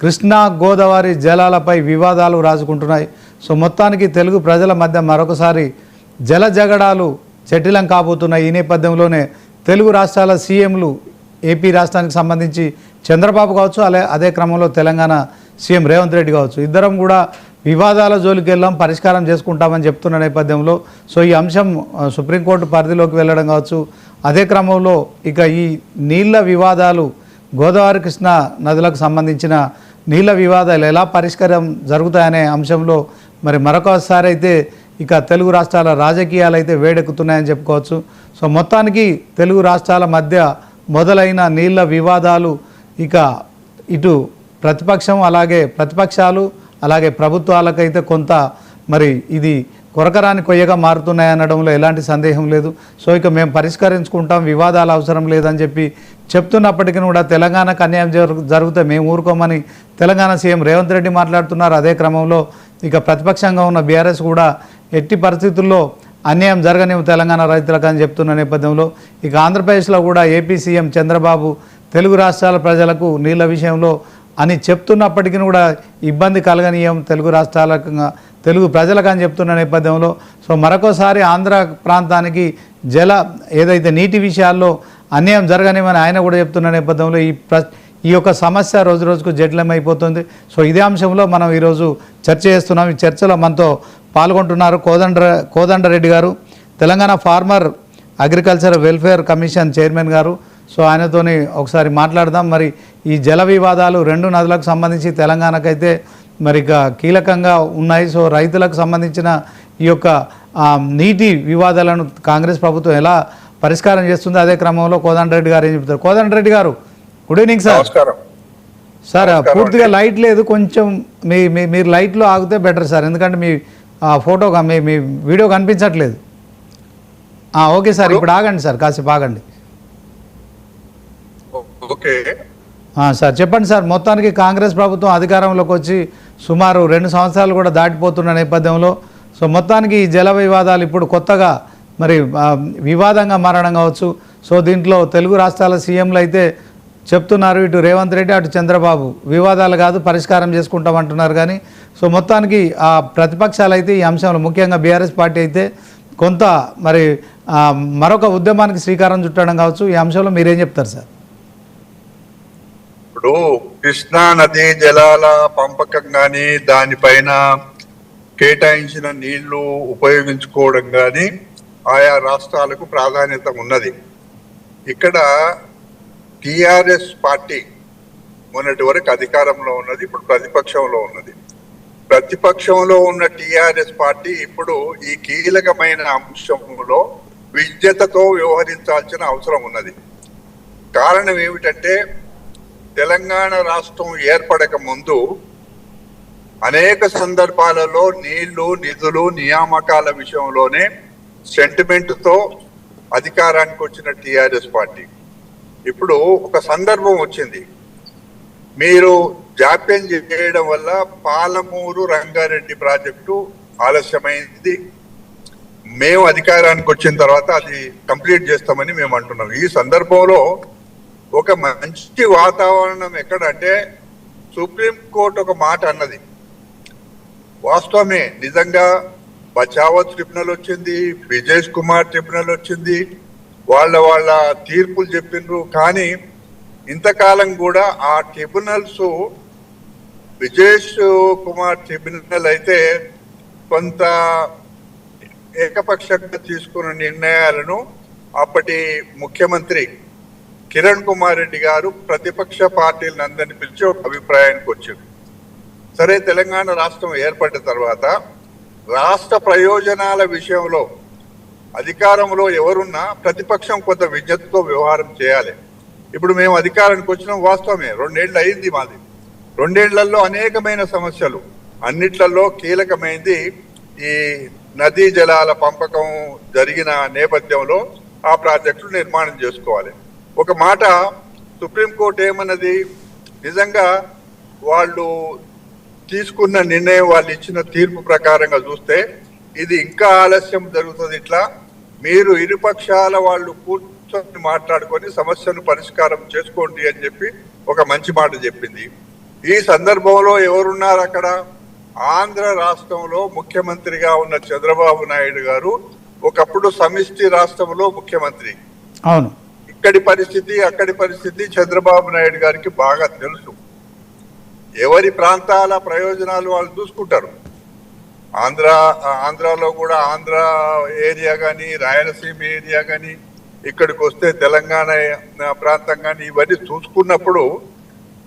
కృష్ణా గోదావరి జలాలపై వివాదాలు రాజుకుంటున్నాయి. సో మొత్తానికి తెలుగు ప్రజల మధ్య మరొకసారి జల జగడాలు జటిలం కాబోతున్నాయి. ఈ నేపథ్యంలోనే తెలుగు రాష్ట్రాల సీఎంలు ఏపీ రాష్ట్రానికి సంబంధించి చంద్రబాబు కావచ్చు, అదే క్రమంలో తెలంగాణ సీఎం రేవంత్ రెడ్డి కావచ్చు, ఇద్దరం కూడా వివాదాల జోలికి వెళ్ళాం, పరిష్కారం చేసుకుంటామని చెప్తున్న నేపథ్యంలో సో ఈ అంశం సుప్రీంకోర్టు పరిధిలోకి వెళ్ళడం కావచ్చు, అదే క్రమంలో ఇక ఈ నీళ్ల వివాదాలు గోదావరి కృష్ణా నదులకు సంబంధించిన నీళ్ల వివాదాలు ఎలా పరిష్కారం జరుగుతాయనే అంశంలో మరి మరొకసారి అయితే ఇక తెలుగు రాష్ట్రాల రాజకీయాలు అయితే వేడెక్కుతున్నాయని చెప్పుకోవచ్చు. సో మొత్తానికి తెలుగు రాష్ట్రాల మధ్య మొదలైన నీళ్ల వివాదాలు ఇక ఇటు ప్రతిపక్షం ప్రతిపక్షాలు అలాగే ప్రభుత్వాలకైతే కొంత మరి ఇది కొరకరాని కొయ్యగా మారుతున్నాయనడంలో ఎలాంటి సందేహం లేదు. సో ఇక మేము పరిష్కరించుకుంటాం, వివాదాలు అవసరం లేదని చెప్పి చెప్తున్నప్పటికీ కూడా తెలంగాణకు అన్యాయం జరిగితే మేము ఊరుకోమని తెలంగాణ సీఎం రేవంత్ రెడ్డి మాట్లాడుతున్నారు. అదే క్రమంలో ఇక ప్రతిపక్షంగా ఉన్న బీఆర్ఎస్ కూడా ఎట్టి పరిస్థితుల్లో అన్యాయం జరగనివ్వు తెలంగాణ రైతులకు అని చెప్తున్న నేపథ్యంలో ఇక ఆంధ్రప్రదేశ్లో కూడా ఏపీ సీఎం చంద్రబాబు తెలుగు రాష్ట్రాల ప్రజలకు నీళ్ల విషయంలో అని చెప్తున్నప్పటికీ కూడా ఇబ్బంది కలగనీయం తెలుగు ప్రజలకు అని చెప్తున్న నేపథ్యంలో సో మరొకసారి ఆంధ్ర ప్రాంతానికి ఏదైతే నీటి విషయాల్లో అన్యాయం జరగనివని ఆయన కూడా చెప్తున్న నేపథ్యంలో ఈ యొక్క సమస్య రోజు రోజుకు జటిలమైపోతుంది. సో ఇదే అంశంలో మనం ఈరోజు చర్చ చేస్తున్నాం. ఈ చర్చలో మనతో పాల్గొంటున్నారు కోదండరెడ్డి గారు, Telangana farmer agriculture welfare commission chairman గారు. సో ఆయనతోని ఒకసారి మాట్లాడదాం. మరి ఈ జల వివాదాలు రెండు నదులకు సంబంధించి తెలంగాణకైతే మరి ఇక కీలకంగా ఉన్నాయి. సో రైతులకు సంబంధించిన ఈ యొక్క నీటి వివాదాలను కాంగ్రెస్ ప్రభుత్వం ఎలా పరిష్కారం చేస్తుంది, అదే క్రమంలో కోదండరెడ్డి గారు ఏం చెప్తారు. కోదండరెడ్డి గారు, గుడ్ ఈవినింగ్ సార్. సార్ పూర్తిగా లైట్ లేదు, కొంచెం మీరు లైట్లో ఆగితే బెటర్ సార్, ఎందుకంటే మీ ఫోటో మీ వీడియో కనిపించట్లేదు. ఓకే సార్, ఇప్పుడు ఆగండి సార్, కాసేపు ఆగండి. ఓకే సార్ చెప్పండి సార్. మొత్తానికి కాంగ్రెస్ ప్రభుత్వం అధికారంలోకి వచ్చి సుమారు 2 సంవత్సరాలు కూడా దాటిపోతున్న నేపథ్యంలో సో మొత్తానికి ఈ జల వివాదాలు ఇప్పుడు కొత్తగా మరి వివాదంగా మారడం కావచ్చు. సో దీంట్లో తెలుగు రాష్ట్రాల సీఎంలు అయితే చెప్తున్నారు, ఇటు రేవంత్ రెడ్డి అటు చంద్రబాబు వివాదాలు కాదు పరిష్కారం చేసుకుంటామంటున్నారు. కానీ సో మొత్తానికి ఆ ప్రతిపక్షాలు అయితే ఈ అంశంలో ముఖ్యంగా బీఆర్ఎస్ పార్టీ అయితే కొంత మరి మరొక ఉద్యమానికి శ్రీకారం చుట్టడం కావచ్చు. ఈ అంశంలో మీరేం చెప్తారు సార్? ఇప్పుడు కృష్ణా నదీ జలాల పంపకం కానీ దానిపైన కేటాయించిన నీళ్లు ఉపయోగించుకోవడం కానీ ఆయా రాష్ట్రాలకు ప్రాధాన్యత ఉన్నది. ఇక్కడ టిఆర్ఎస్ పార్టీ మొన్నటి వరకు అధికారంలో ఉన్నది, ఇప్పుడు ప్రతిపక్షంలో ఉన్నది. ప్రతిపక్షంలో ఉన్న టిఆర్ఎస్ పార్టీ ఇప్పుడు ఈ కీలకమైన అంశంలో విజ్ఞతతో వ్యవహరించాల్సిన అవసరం ఉన్నది. కారణం ఏమిటంటే తెలంగాణ రాష్ట్రం ఏర్పడక ముందు అనేక సందర్భాలలో నీళ్లు నిధులు నియామకాల విషయంలోనే సెంటిమెంట్తో అధికారానికి వచ్చిన టిఆర్ఎస్ పార్టీ ఇప్పుడు ఒక సందర్భం వచ్చింది, మీరు జాప్యం చేయడం వల్ల పాలమూరు రంగారెడ్డి ప్రాజెక్టు ఆలస్యమైంది, మేము అధికారానికి వచ్చిన తర్వాత అది కంప్లీట్ చేస్తామని మేము అంటున్నాం. ఈ సందర్భంలో ఒక మంచి వాతావరణం ఎక్కడంటే సుప్రీంకోర్టు ఒక మాట అన్నది వాస్తవమే, నిజంగా బచావత్ ట్రిబ్యునల్ వచ్చింది, విజేష్ కుమార్ ట్రిబ్యునల్ వచ్చింది, వాళ్ళ తీర్పులు చెప్పిండ్రు. కానీ ఇంతకాలం కూడా ఆ ట్రిబ్యునల్స్ విజేష్ కుమార్ ట్రిబ్యునల్ అయితే కొంత ఏకపక్షంగా తీసుకున్న నిర్ణయాలను అప్పటి ముఖ్యమంత్రి కిరణ్ కుమార్ రెడ్డి గారు ప్రతిపక్ష పార్టీలను అందరినీ పిలిచి ఒక అభిప్రాయానికి వచ్చారు. సరే, తెలంగాణ రాష్ట్రం ఏర్పడిన తర్వాత రాష్ట్ర ప్రయోజనాల విషయంలో అధికారంలో ఎవరున్నా ప్రతిపక్షం కొంత విజ్ఞతతో వ్యవహారం చేయాలి. ఇప్పుడు మేము అధికారానికి వచ్చిన వాస్తవమే, 2 ఏళ్ళు అయింది మాది. 2 ఏళ్లలో అనేకమైన సమస్యలు, అన్నిట్లలో కీలకమైనది ఈ నదీ జలాల పంపకం జరిగిన నేపథ్యంలో ఆ ప్రాజెక్టులు నిర్మాణం చేసుకోవాలి. ఒక మాట సుప్రీంకోర్టు ఏమన్నది, నిజంగా వాళ్ళు తీసుకున్న నిర్ణయం, వాళ్ళు ఇచ్చిన తీర్పు ప్రకారంగా చూస్తే ఇది ఇంకా ఆలస్యం జరుగుతుంది. ఇట్లా మీరు ఇరుపక్షాల వాళ్ళు కూర్చొని మాట్లాడుకొని సమస్యను పరిష్కారం చేసుకోండి అని చెప్పి ఒక మంచి మాట చెప్పింది. ఈ సందర్భంలో ఎవరున్నారు అక్కడ? ఆంధ్ర రాష్ట్రంలో ముఖ్యమంత్రిగా ఉన్న చంద్రబాబు నాయుడు గారు ఒకప్పుడు సమిష్టి రాష్ట్రంలో ముఖ్యమంత్రి. అవును. ఇక్కడి పరిస్థితి అక్కడి పరిస్థితి చంద్రబాబు నాయుడు గారికి బాగా తెలుసు. ఎవరి ప్రాంతాల ప్రయోజనాలు వాళ్ళు చూసుకుంటారు. ఆంధ్రాలో కూడా ఆంధ్ర ఏరియా కానీ, రాయలసీమ ఏరియా కానీ, ఇక్కడికి వస్తే తెలంగాణ ప్రాంతం కానీ, ఇవన్నీ చూసుకున్నప్పుడు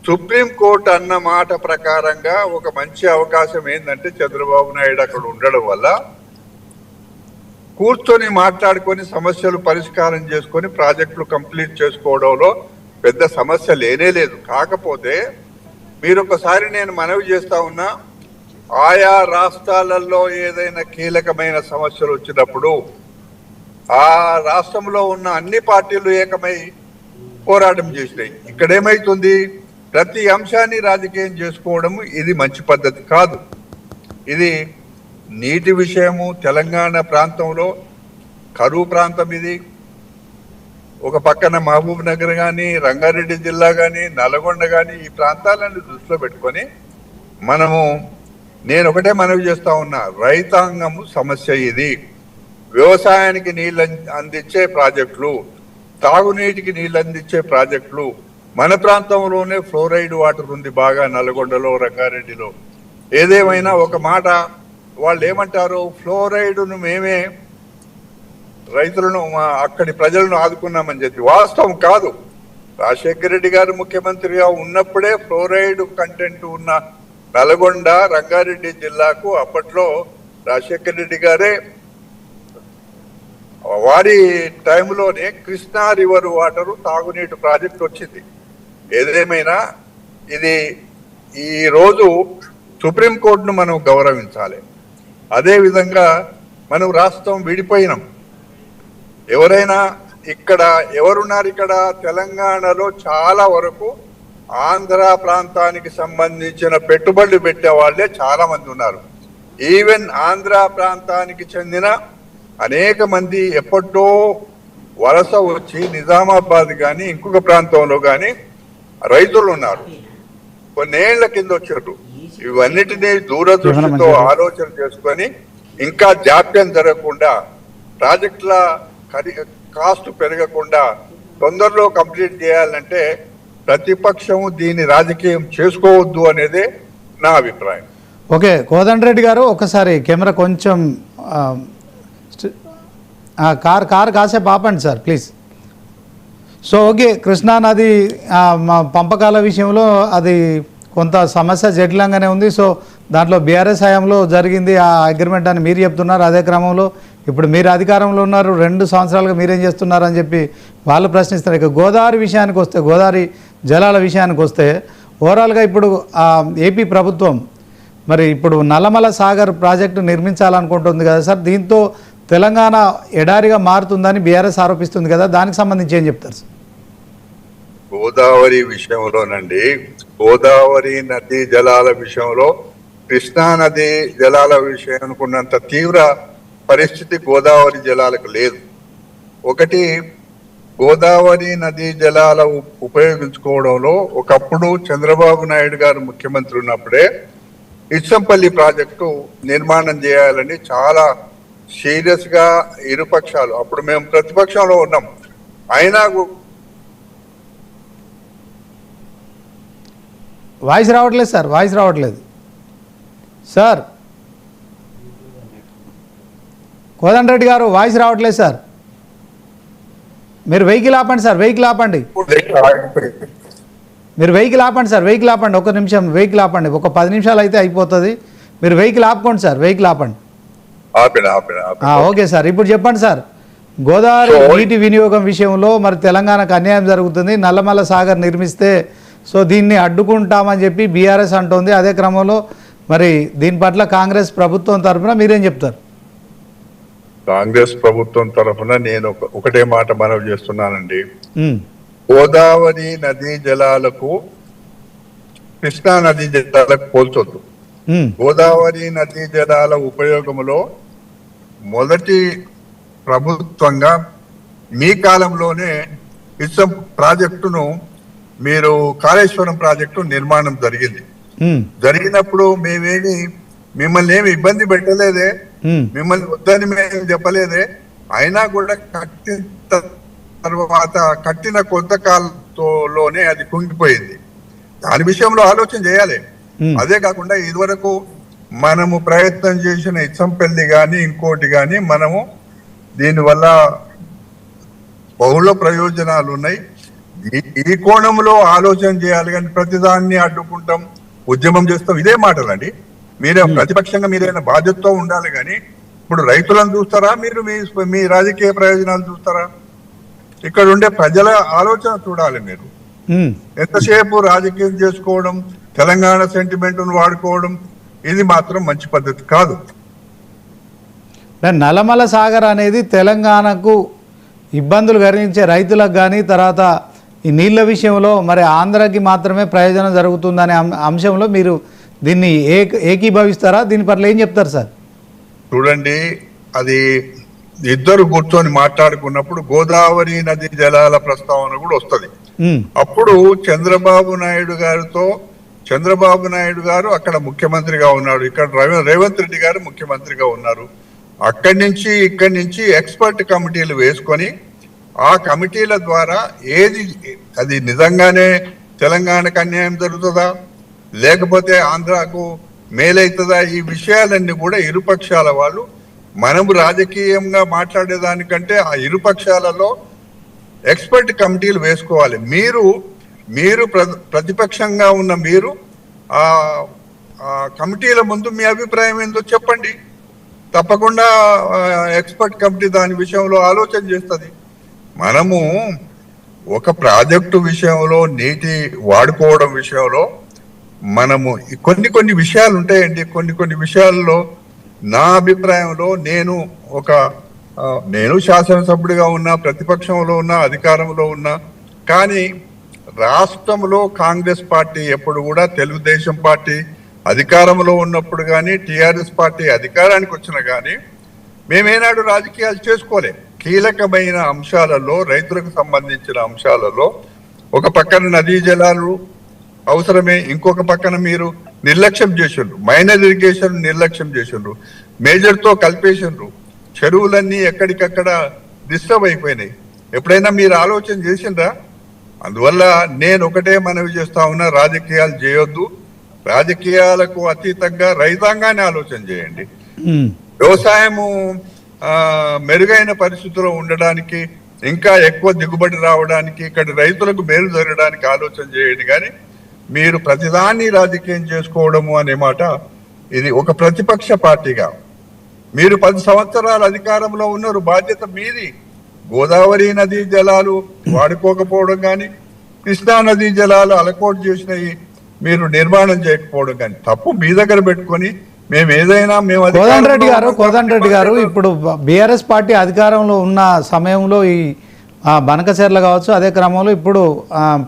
సుప్రీంకోర్టు అన్న మాట ప్రకారంగా ఒక మంచి అవకాశం ఏంటంటే చంద్రబాబు నాయుడు అక్కడ ఉండడం వల్ల కూర్చొని మాట్లాడుకొని సమస్యలు పరిష్కారం చేసుకొని ప్రాజెక్టులు కంప్లీట్ చేసుకోవడంలో పెద్ద సమస్య లేనే లేదు. కాకపోతే మీరు ఒకసారి నేను మనవి చేస్తా ఉన్నా, ఆయా రాష్ట్రాలలో ఏదైనా కీలకమైన సమస్యలు వచ్చినప్పుడు ఆ రాష్ట్రంలో ఉన్న అన్ని పార్టీలు ఏకమై పోరాటం చేసినాయి. ఇక్కడ ఏమైతుంది, ప్రతి అంశాన్ని రాజకీయం చేసుకోవడం ఇది మంచి పద్ధతి కాదు. ఇది నీటి విషయము, తెలంగాణ ప్రాంతంలో కరువు ప్రాంతం ఇది. ఒక పక్కన మహబూబ్ నగర్ కానీ, రంగారెడ్డి జిల్లా కానీ, నల్గొండ కానీ, ఈ ప్రాంతాలను దృష్టిలో పెట్టుకొని నేను ఒకటే మనవి చేస్తా ఉన్నా, రైతాంగము సమస్య ఇది. వ్యవసాయానికి నీళ్ళు అందించే ప్రాజెక్టులు, తాగునీటికి నీళ్ళు అందించే ప్రాజెక్టులు, మన ప్రాంతంలోనే ఫ్లోరైడ్ వాటర్ ఉంది బాగా, నల్గొండలో, రంగారెడ్డిలో. ఏదేమైనా ఒక మాట వాళ్ళు ఏమంటారు, ఫ్లోరైడ్ను మేమే రైతులను అక్కడి ప్రజలను ఆదుకున్నామని చెప్పి. వాస్తవం కాదు. రాజశేఖర రెడ్డి గారు ముఖ్యమంత్రిగా ఉన్నప్పుడే ఫ్లోరైడ్ కంటెంట్ ఉన్న నల్గొండ, రంగారెడ్డి జిల్లాకు అప్పట్లో రాజశేఖర రెడ్డి గారే వారి టైంలోనే కృష్ణా రివర్ వాటర్ తాగునీటి ప్రాజెక్ట్ వచ్చింది. ఏదేమైనా ఇది ఈ రోజు సుప్రీంకోర్టును మనం గౌరవించాలి. అదేవిధంగా మనం రాష్ట్రం విడిపోయినాం. ఎవరైనా ఎవరున్నారు ఇక్కడ తెలంగాణలో చాలా వరకు ఆంధ్ర ప్రాంతానికి సంబంధించిన పెట్టుబడులు పెట్టే వాళ్ళే చాలా మంది ఉన్నారు. ఈవెన్ ఆంధ్ర ప్రాంతానికి చెందిన అనేక మంది ఎప్పటితో వలస వచ్చి నిజామాబాద్ కానీ ఇంకొక ప్రాంతంలో కానీ రైతులు ఉన్నారు. కొన్నేళ్ల కింద వచ్చారు. ఇవన్నిటినీ దూరదృష్టితో ఆలోచన చేసుకొని ఇంకా జాప్యం జరగకుండా, ప్రాజెక్టుల కాస్ట్ పెరగకుండా తొందరలో కంప్లీట్ చేయాలంటే ప్రతిపక్షము దీన్ని రాజకీయం చేసుకోవద్దు అనేదే నా అభిప్రాయం. ఓకే కోదండరెడ్డి గారు, ఒకసారి కెమెరా కొంచెం కార్ కాసేపు ఆపండి సార్ ప్లీజ్. సో ఓకే, కృష్ణానది పంపకాల విషయంలో అది కొంత సమస్య జటిలంగానే ఉంది. సో దాంట్లో బీఆర్ఎస్ హయాంలో జరిగింది ఆ అగ్రిమెంట్ అని మీరు చెప్తున్నారు. అదే క్రమంలో ఇప్పుడు మీరు అధికారంలో ఉన్నారు, 2 సంవత్సరాలుగా మీరేం చేస్తున్నారు అని చెప్పి వాళ్ళు ప్రశ్నిస్తారు. ఇక గోదావరి విషయానికి వస్తే, గోదావరి జలాల విషయానికి వస్తే ఓవరాల్గా ఇప్పుడు ఏపీ ప్రభుత్వం మరి ఇప్పుడు నల్లమల సాగర్ ప్రాజెక్టు నిర్మించాలనుకుంటుంది కదా సార్, దీంతో తెలంగాణ ఎడారిగా మారుతుందని బీఆర్ఎస్ ఆరోపిస్తుంది కదా, దానికి సంబంధించి ఏం చెప్తారు సార్? గోదావరి విషయంలోనండి, గోదావరి నదీ జలాల విషయంలో కృష్ణా నది జలాల విషయానికి ఉన్నంత తీవ్ర పరిస్థితి గోదావరి జలాలకు లేదు. ఒకటి, గోదావరి నదీ జలాల ఉపయోగించుకోవడంలో ఒకప్పుడు చంద్రబాబు నాయుడు గారు ముఖ్యమంత్రి ఉన్నప్పుడే ఇచ్చంపల్లి ప్రాజెక్టు నిర్మాణం చేయాలని చాలా సీరియస్ గా ఇరుపక్షాలు, అప్పుడు మేము ప్రతిపక్షంలో ఉన్నాం, అయినా వాయిస్ రావట్లేదు సార్, వాయిస్ రావట్లేదు సార్. కోదండరెడ్డి గారు వాయిస్ రావట్లేదు సార్. మీరు వెహికల్ ఆపండి సార్, వెహికల్ ఆపండి, మీరు వెహికల్ ఆపండి సార్, వెహికల్ ఆపండి, 1 నిమిషం వెహికల్ ఆపండి, ఒక 10 నిమిషాలు అయితే అయిపోతుంది. మీరు వెహికల్ ఆపుకోండి సార్, వెహికల్ ఆపండి. ఓకే సార్, ఇప్పుడు చెప్పండి సార్. గోదావరి నీటి వినియోగం విషయంలో మరి తెలంగాణకు అన్యాయం జరుగుతుంది, నల్లమల సాగర్ నిర్మిస్తే సో దీన్ని అడ్డుకుంటామని చెప్పి బీఆర్ఎస్ అంటోంది. అదే క్రమంలో మరి దీని పట్ల కాంగ్రెస్ ప్రభుత్వం తరఫున మీరేం చెప్తారు? కాంగ్రెస్ ప్రభుత్వం తరఫున నేను ఒకటే మాట మనవి చేస్తున్నానండి. గోదావరి నదీ జలాలకు కృష్ణా నదీ జలాలకు పోల్చొద్దు. గోదావరి నదీ జలాల ఉపయోగంలో మొదటి ప్రభుత్వంగా మీ కాలంలోనే ఇచ్చం ప్రాజెక్టును మీరు కాళేశ్వరం ప్రాజెక్టు నిర్మాణం జరిగింది. జరిగినప్పుడు మేమేమి మిమ్మల్ని ఏమి ఇబ్బంది పెట్టలేదే, మిమ్మల్ని వద్దని మేము చెప్పలేదే. అయినా కూడా కట్టిన తర్వాత కట్టిన కొంతకాలంలోనే అది కుంగిపోయింది. దాని విషయంలో ఆలోచన చేయాలి. అదే కాకుండా ఇదివరకు మనము ప్రయత్నం చేసిన ఇచ్చంపల్లి కానీ ఇంకోటి కానీ మనము దీనివల్ల బహుళ ప్రయోజనాలు ఉన్నాయి. ఈ కోణంలో ఆలోచన చేయాలి. కానీ ప్రతిదాన్ని అడ్డుకుంటాం, ఉద్యమం చేస్తాం, ఇదే మాటలండి. మీరే ప్రతిపక్షంగా మీరైనా బాధ్యతతో ఉండాలి. కానీ ఇప్పుడు రైతులను చూస్తారా, మీరు మీ రాజకీయ ప్రయోజనాలు చూస్తారా? ఇక్కడ ఉండే ప్రజల ఆలోచన చూడాలి. మీరు ఎంతసేపు రాజకీయం చేసుకోవడం, తెలంగాణ సెంటిమెంట్ను వాడుకోవడం, ఇది మాత్రం మంచి పద్ధతి కాదు. నల్లమల సాగర్ అనేది తెలంగాణకు ఇబ్బందులు కలిగించే రైతులకు కానీ, తర్వాత ఈ నీళ్ళ విషయంలో మరి ఆంధ్రాకి మాత్రమే ప్రయోజనం జరుగుతుందనే అంశంలో మీరు దీన్ని ఏకీభవిస్తారా? దీని పట్ల ఏం చెప్తారు సార్? చూడండి, అది ఇద్దరు కూర్చొని మాట్లాడుకున్నప్పుడు గోదావరి నది జలాల ప్రస్తావన కూడా వస్తుంది. అప్పుడు చంద్రబాబు నాయుడు గారు అక్కడ ముఖ్యమంత్రిగా ఉన్నాడు, ఇక్కడ రేవంత్ రెడ్డి గారు ముఖ్యమంత్రిగా ఉన్నారు. ఇక్కడి నుంచి ఎక్స్పర్ట్ కమిటీలు వేసుకొని ఆ కమిటీల ద్వారా అది నిజంగానే తెలంగాణకు అన్యాయం జరుగుతుందా, లేకపోతే ఆంధ్రాకు మేలైతుందా, ఈ విషయాలన్నీ కూడా ఇరుపక్షాల వాళ్ళు, మనము రాజకీయంగా మాట్లాడేదానికంటే ఆ ఇరుపక్షాలలో ఎక్స్పర్ట్ కమిటీలు వేసుకోవాలి. మీరు ప్రతిపక్షంగా ఉన్న మీరు ఆ కమిటీల ముందు మీ అభిప్రాయం ఏందో చెప్పండి. తప్పకుండా ఎక్స్పర్ట్ కమిటీ దాని విషయంలో ఆలోచన చేస్తుంది. మనము ఒక ప్రాజెక్టు విషయంలో, నీటి వాడుకోవడం విషయంలో మనము కొన్ని విషయాలు ఉంటాయండి. కొన్ని విషయాల్లో నా అభిప్రాయంలో నేను శాసనసభ్యుడిగా ఉన్నా, ప్రతిపక్షంలో ఉన్నా, అధికారంలో ఉన్నా, కానీ రాష్ట్రంలో కాంగ్రెస్ పార్టీ ఎప్పుడు కూడా తెలుగుదేశం పార్టీ అధికారంలో ఉన్నప్పుడు కానీ, టిఆర్ఎస్ పార్టీ అధికారానికి వచ్చినా కానీ మేమేనాడు రాజకీయాలు చేసుకోలే. కీలకమైన అంశాలలో, రైతులకు సంబంధించిన అంశాలలో ఒక పక్కన నదీ జలాలు అవసరమే, ఇంకొక పక్కన మీరు నిర్లక్ష్యం చేసిండ్రు, మైనర్ ఇరిగేషన్ నిర్లక్ష్యం చేసిండ్రు, మేజర్తో కలిపేసిండ్రు, చెరువులన్నీ ఎక్కడికక్కడ డిస్టర్బ్ అయిపోయినాయి. ఎప్పుడైనా మీరు ఆలోచన చేసిండ్రా? అందువల్ల నేను ఒకటే మనవి చేస్తా ఉన్నా, రాజకీయాలు చేయొద్దు, రాజకీయాలకు అతీతంగా రైతాంగాన్ని ఆలోచన చేయండి. వ్యవసాయము మెరుగైన పరిస్థితుల్లో ఉండడానికి, ఇంకా ఎక్కువ దిగుబడి రావడానికి, ఇక్కడ రైతులకు మేలు జరగడానికి ఆలోచన చేయండి. కానీ మీరు ప్రతిదాన్ని రాజకీయం చేసుకోవడము అనే మాట, ఇది ఒక ప్రతిపక్ష పార్టీగా మీరు 10 సంవత్సరాలు అధికారంలో ఉన్నారు, బాధ్యత మీది. గోదావరి నదీ జలాలు వాడుకోకపోవడం కానీ, కృష్ణా నదీ జలాలు అలకోట్ చేసినవి మీరు నిర్మాణం చేయకపోవడం కానీ తప్పు మీ దగ్గర పెట్టుకొని కోదండరెడ్డి గారు ఇప్పుడు బీఆర్ఎస్ పార్టీ అధికారంలో ఉన్న సమయంలో ఈ బనకచెర్ల కావచ్చు, అదే క్రమంలో ఇప్పుడు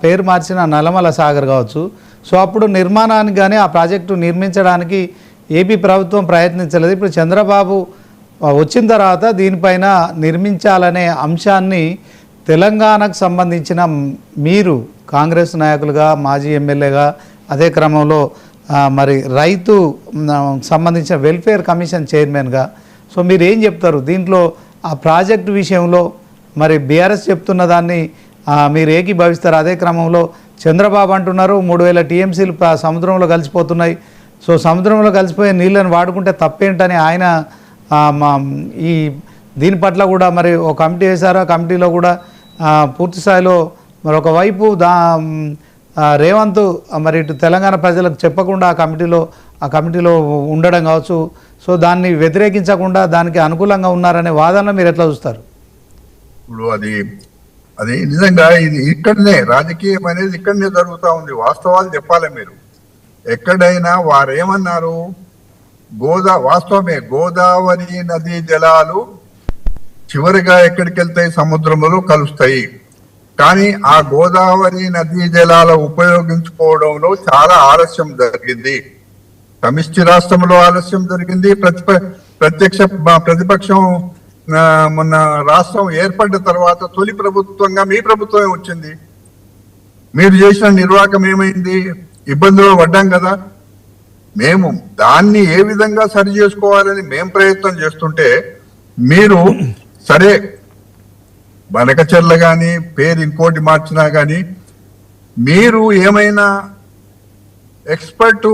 పేరు మార్చిన నల్లమల సాగర్ కావచ్చు, సో అప్పుడు నిర్మాణానికి కానీ ఆ ప్రాజెక్టు నిర్మించడానికి ఏపీ ప్రభుత్వం ప్రయత్నించలేదు. ఇప్పుడు చంద్రబాబు వచ్చిన తర్వాత దీనిపైన నిర్మించాలనే అంశాన్ని తెలంగాణకు సంబంధించిన మీరు కాంగ్రెస్ నాయకులుగా, మాజీ ఎమ్మెల్యేగా, అదే క్రమంలో మరి రైతు సంబంధించిన వెల్ఫేర్ కమిషన్ చైర్మన్గా, సో మీరు ఏం చెప్తారు దీంట్లో? ఆ ప్రాజెక్టు విషయంలో మరి బీఆర్ఎస్ చెప్తున్న దాన్ని మీరు ఏకీభవిస్తారు? అదే క్రమంలో చంద్రబాబు అంటున్నారు 3000 టీఎంసీలు సముద్రంలో కలిసిపోతున్నాయి, సో సముద్రంలో కలిసిపోయే నీళ్ళని వాడుకుంటే తప్పేంటని ఆయన ఈ దీని పట్ల కూడా మరి ఒక కమిటీ వేశారు. ఆ కమిటీలో కూడా పూర్తి స్థాయిలో మరి ఒకవైపు రేవంత్ మరి ఇటు తెలంగాణ ప్రజలకు చెప్పకుండా ఆ కమిటీలో ఉండడం కావచ్చు, సో దాన్ని వ్యతిరేకించకుండా దానికి అనుకూలంగా ఉన్నారనే వాదనలో మీరు ఎట్లా చూస్తారు? ఇప్పుడు అది నిజంగా ఇది ఇక్కడనే రాజకీయం అనేది ఇక్కడనే జరుగుతూ ఉంది. వాస్తవాలు చెప్పాలి మీరు. ఎక్కడైనా వారేమన్నారు, వాస్తవమే, గోదావరి నదీ జలాలు చివరిగా ఎక్కడికి వెళ్తాయి, సముద్రంలో కలుస్తాయి. కానీ ఆ గోదావరి నదీ జలాల ఉపయోగించుకోవడంలో చాలా ఆలస్యం జరిగింది. సమిష్టి రాష్ట్రంలో ఆలస్యం జరిగింది. ప్రతిపక్షం మొన్న రాష్ట్రం ఏర్పడిన తర్వాత తొలి ప్రభుత్వంగా మీ ప్రభుత్వమే వచ్చింది. మీరు చేసిన నిర్వాహకం ఏమైంది? ఇబ్బందులు పడ్డాం కదా. మేము దాన్ని ఏ విధంగా సరి చేసుకోవాలని మేము ప్రయత్నం చేస్తుంటే మీరు సరే బనకచెర్ల కానీ పేరు ఇంకోటి మార్చినా కానీ మీరు ఏమైనా ఎక్స్పర్ట్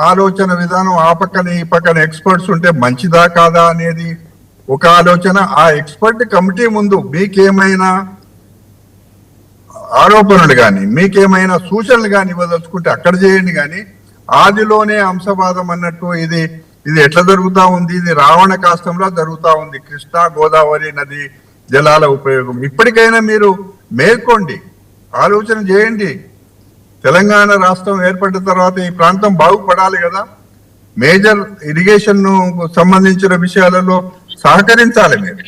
ఆలోచన విధానం ఆ పక్కన ఈ పక్కన ఎక్స్పర్ట్స్ ఉంటే మంచిదా కాదా అనేది ఒక ఆలోచన. ఆ ఎక్స్పర్ట్ కమిటీ ముందు మీకేమైనా ఆరోపణలు కానీ మీకేమైనా సూచనలు కానీ ఇవ్వదలుచుకుంటే అక్కడ చేయండి. కానీ ఆదిలోనే అంశవాదం అన్నట్టు ఇది ఎట్లా జరుగుతా ఉంది? ఇది రావణ కాష్టంలో జరుగుతా ఉంది. కృష్ణా గోదావరి నది జలాల ఉపయోగం ఇప్పటికైనా మీరు మేల్కోండి, ఆలోచన చేయండి. తెలంగాణ రాష్ట్రం ఏర్పడిన తర్వాత ఈ ప్రాంతం బాగుపడాలి కదా. మేజర్ ఇరిగేషన్ ను సంబంధించిన విషయాలలో సహకరించాలి మీరు.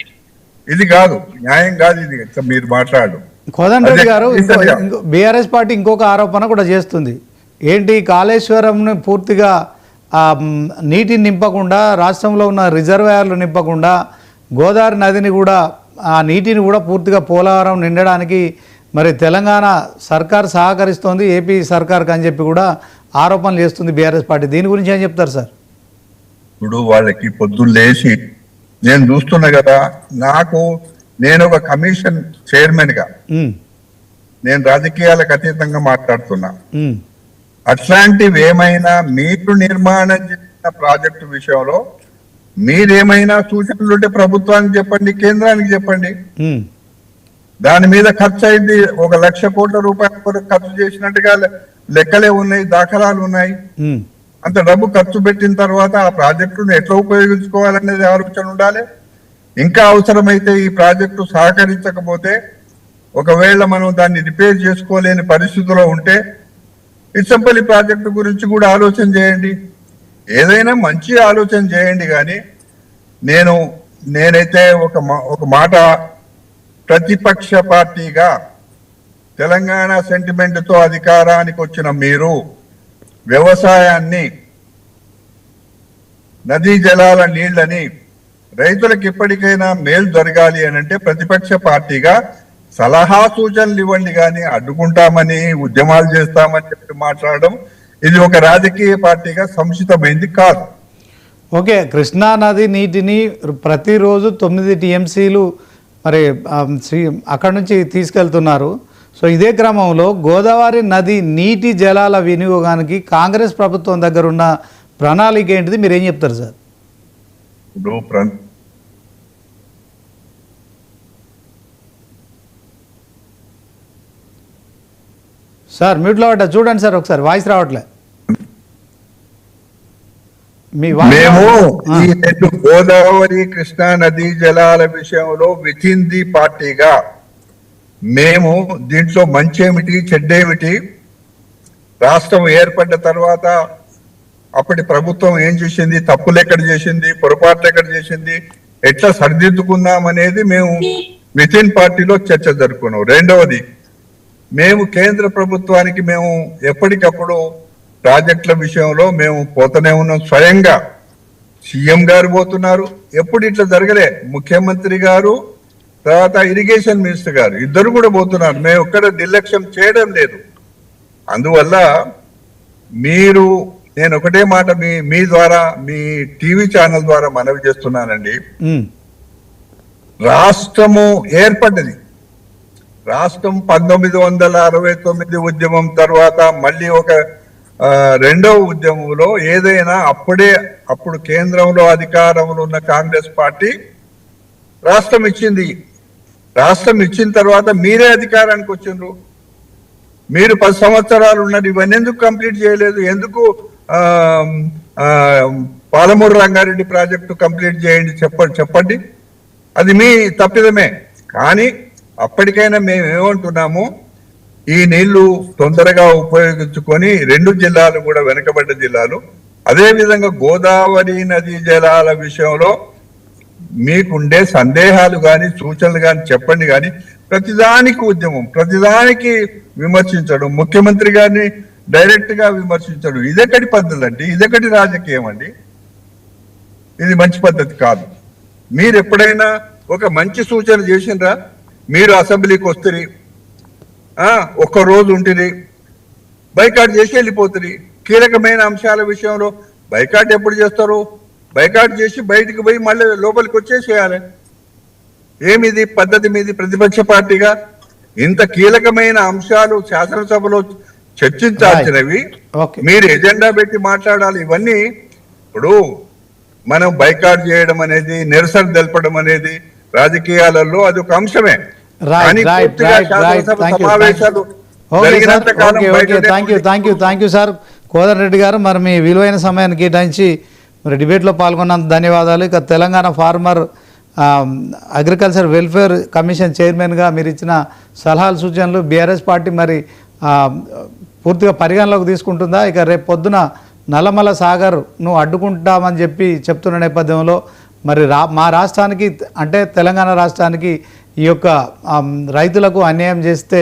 ఇది కాదు, న్యాయం కాదు ఇది మీరు మాట్లాడు. కోదండరెడ్డి గారు, బీఆర్ఎస్ పార్టీ ఇంకొక ఆరోపణ కూడా చేస్తుంది. ఏంటి, కాళేశ్వరంను పూర్తిగా నీటిని నింపకుండా, రాష్ట్రంలో ఉన్న రిజర్వాయర్లు నింపకుండా, గోదావరి నదిని కూడా ఆ నీటిని కూడా పూర్తిగా పోలవరం నిండడానికి మరి తెలంగాణ సర్కార్ సహకరిస్తోంది ఏపీ సర్కార్కి అని చెప్పి కూడా ఆరోపణలు చేస్తుంది బీఆర్ఎస్ పార్టీ. దీని గురించి ఏం చెప్తారు సార్? ఇప్పుడు వాళ్ళకి పొద్దున్న లేచి నేను చూస్తున్నా కదా, నేను ఒక కమిషన్ చైర్మన్ గా నేను రాజకీయాలకు అతీతంగా మాట్లాడుతున్నా. అట్లాంటివి ఏమైనా మీరు నిర్మాణం చేసిన ప్రాజెక్టు విషయంలో మీరేమైనా సూచనలు ఉంటే ప్రభుత్వానికి చెప్పండి, కేంద్రానికి చెప్పండి. దాని మీద ఖర్చు అయింది 1,00,000 కోట్ల రూపాయల వరకు ఖర్చు చేసినట్టుగా లెక్కలే ఉన్నాయి, దాఖలాలు ఉన్నాయి. అంత డబ్బు ఖర్చు పెట్టిన తర్వాత ఆ ప్రాజెక్టును ఎట్లా ఉపయోగించుకోవాలనేది ఆలోచన ఉండాలి. ఇంకా అవసరమైతే ఈ ప్రాజెక్టు సహకరించకపోతే ఒకవేళ మనం దాన్ని రిపేర్ చేసుకోలేని పరిస్థితిలో ఉంటే ఇచ్చంపల్లి ప్రాజెక్టు గురించి కూడా ఆలోచన చేయండి. ఏదైనా మంచి ఆలోచన చేయండి. కానీ నేనైతే ఒక మాట, ప్రతిపక్ష పార్టీగా తెలంగాణ సెంటిమెంట్ తో అధికారానికి వచ్చిన మీరు వ్యవసాయాన్ని, నదీ జలాల నీళ్లని రైతులకు ఎప్పటికైనా మేలు జరగాలి అని అంటే ప్రతిపక్ష పార్టీగా సలహా సూచనలు ఇవ్వండి. కానీ అడ్డుకుంటామని, ఉద్యమాలు చేస్తామని చెప్పి మాట్లాడడం ఇది ఒక రాజకీయ పార్టీగా సంక్షిప్తమైంది కాదు. ఓకే, కృష్ణా నది నీటిని ప్రతిరోజు 9 టీఎంసీలు మరి అక్కడ నుంచి తీసుకెళ్తున్నారు. సో ఇదే క్రమంలో గోదావరి నది నీటి జలాల వినియోగానికి కాంగ్రెస్ ప్రభుత్వం దగ్గర ఉన్న ప్రణాళిక ఏంటిది, మీరు ఏం చెప్తారు సార్? సార్ మ్యూట్లో పడ్డా, చూడండి సార్ ఒకసారి, వాయిస్ రావట్లే. మేము ఈ రెండు గోదావరి కృష్ణా నదీ జలాల విషయంలో వితిన్ ది పార్టీగా మేము దీంట్లో మంచేమిటి చెడ్డేమిటి, రాష్ట్రం ఏర్పడ్డ తర్వాత అప్పటి ప్రభుత్వం ఏం చేసింది, తప్పులు ఎక్కడ చేసింది, పొరపాట్లు ఎక్కడ చేసింది, ఎట్లా సరిదిద్దుకుందాం అనేది మేము వితిన్ పార్టీలో చర్చ జరుపుకున్నాం. రెండవది, మేము కేంద్ర ప్రభుత్వానికి మేము ఎప్పటికప్పుడు ప్రాజెక్టుల విషయంలో మేము పోతూనే ఉన్నాం. స్వయంగా సీఎం గారు పోతున్నారు, ఎప్పుడు ఇట్లా జరగలే. ముఖ్యమంత్రి గారు, తర్వాత ఇరిగేషన్ మినిస్టర్ గారు ఇద్దరు కూడా పోతున్నారు. మేము ఒక్కడ నిర్లక్ష్యం చేయడం లేదు. అందువల్ల నేను ఒకటే మాట మీ ద్వారా, మీ టీవీ ఛానల్ ద్వారా మనవి చేస్తున్నానండి. రాష్ట్రము ఏర్పడ్డది, రాష్ట్రం 1969 ఉద్యమం తర్వాత మళ్ళీ ఒక రెండవ ఉద్యమంలో ఏదైనా అప్పుడు కేంద్రంలో అధికారంలో ఉన్న కాంగ్రెస్ పార్టీ రాష్ట్రం ఇచ్చింది. రాష్ట్రం ఇచ్చిన తర్వాత మీరే అధికారానికి వచ్చిండ్రు. మీరు 10 సంవత్సరాలు ఉన్నారు, ఇవన్నీ ఎందుకు కంప్లీట్ చేయలేదు? ఎందుకు పాలమూరు రంగారెడ్డి ప్రాజెక్టు కంప్లీట్ చేయండి చెప్పండి. అది మీ తప్పిదమే. కానీ అప్పటికైనా మేము ఏమంటున్నాము, ఈ నీళ్లు తొందరగా ఉపయోగించుకొని 2 జిల్లాలు కూడా వెనుకబడ్డ జిల్లాలు, అదేవిధంగా గోదావరి నదీ జలాల విషయంలో మీకుండే సందేహాలు కానీ సూచనలు కానీ చెప్పండి. కానీ ప్రతిదానికి ఉద్యమం, ప్రతిదానికి విమర్శించడం, ముఖ్యమంత్రి గారిని డైరెక్ట్ గా విమర్శించడం, ఇదెక్కడి పద్ధతి అండి? ఇదెక్కడి రాజకీయం అండి? ఇది మంచి పద్ధతి కాదు. మీరు ఎప్పుడైనా ఒక మంచి సూచన చేసిండ్రా? మీరు అసెంబ్లీకి వస్తారు, ఒక్క రోజు ఉంటుంది, బైకాట్ చేసి వెళ్ళిపోతుంది. కీలకమైన అంశాల విషయంలో బైకాట్ ఎప్పుడు చేస్తారు? బైకాట్ చేసి బయటికి పోయి మళ్ళీ లోపలికి వచ్చేసేయాలి. ఏమిది పద్ధతి? మీది ప్రతిపక్ష పార్టీగా ఇంత కీలకమైన అంశాలు శాసనసభలో చర్చించాల్సినవి మీరు ఎజెండా పెట్టి మాట్లాడాలి. ఇవన్నీ ఇప్పుడు మనం బైకాట్ చేయడం అనేది, నిరసన తెలపడం అనేది రాజకీయాలలో అది ఒక అంశమే. సమావేశాలు థ్యాంక్ యూ సార్ కోదండ రెడ్డి గారు. మరి మీ విలువైన సమయాన్ని కేటాయించి మరి డిబేట్లో పాల్గొన్నందుకు ధన్యవాదాలు. ఇక Telangana farmer agriculture welfare commission చైర్మన్గా మీరు ఇచ్చిన సలహాలు సూచనలు బీఆర్ఎస్ పార్టీ మరి పూర్తిగా పరిగణలోకి తీసుకుంటుందా? ఇక రేపు పొద్దున నల్లమల సాగర్ను అడ్డుకుంటామని చెప్పి చెప్తున్న నేపథ్యంలో మరి మా రాష్ట్రానికి అంటే తెలంగాణ రాష్ట్రానికి ఈ యొక్క రైతులకు అన్యాయం చేస్తే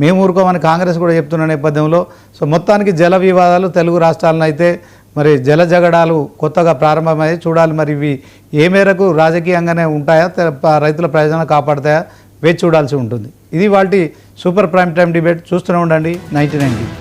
మేము ఊరుకోమని కాంగ్రెస్ కూడా చెప్తున్న నేపథ్యంలో సో మొత్తానికి జల వివాదాలు తెలుగు రాష్ట్రాలను అయితే మరి జల జగడాలు కొత్తగా ప్రారంభమయ్యాయి. చూడాలి మరి ఇవి ఏ మేరకు రాజకీయంగానే ఉంటాయా, రైతుల ప్రయోజనాలు కాపాడతాయా వేచి చూడాల్సి ఉంటుంది. ఇది వాటి సూపర్ ప్రైమ్ టైం డిబేట్. చూస్తూనే ఉండండి 9090.